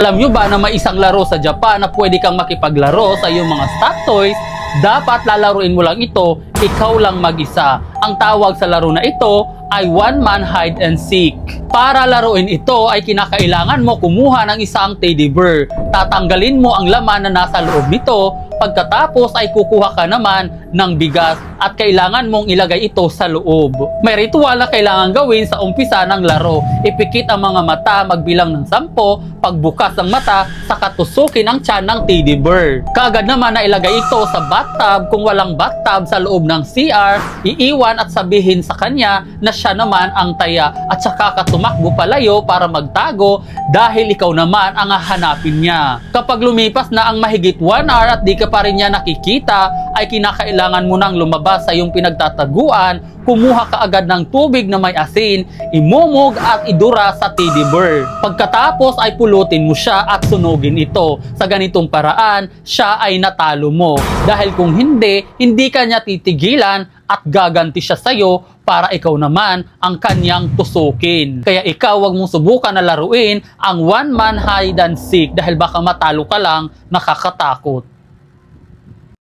Alam nyo ba na may isang laro sa Japan na pwede kang makipaglaro sa iyong mga stock toys? Dapat lalaruin mo lang ito, ikaw lang mag-isa. Ang tawag sa laro na ito ay one man hide and seek. Para laruin ito ay kinakailangan mo kumuha ng isang teddy bear. Tatanggalin mo ang laman na nasa loob nito. Pagkatapos ay kukuha ka naman ng bigas at kailangan mong ilagay ito sa loob. May ritual na kailangan gawin sa umpisa ng laro. Ipikit ang mga mata, magbilang ng 10, pagbukas ng mata, saka tusukin ang tiyan ng teddy bear. Kaagad naman na ilagay ito sa bathtub. Kung walang bathtub sa loob ng CR, iiwan at sabihin sa kanya na siya naman ang taya at saka ka tumakbo palayo para magtago dahil ikaw naman ang hahanapin niya. Kapag lumipas na ang mahigit 1 hour at di ka pa rin niya nakikita, ay kinakailangan mo nang lumabas sa iyong pinagtataguan, kumuha ka agad ng tubig na may asin, imumog at idura sa teddy bear. Pagkatapos ay pulutin mo siya at sunugin ito. Sa ganitong paraan, siya ay natalo mo. Dahil kung hindi, hindi ka niya titigilan at gaganti siya sa'yo para ikaw naman ang kanyang tusukin. Kaya ikaw wag mong subukan na laruin ang one man hide and seek dahil baka matalo ka lang, nakakatakot.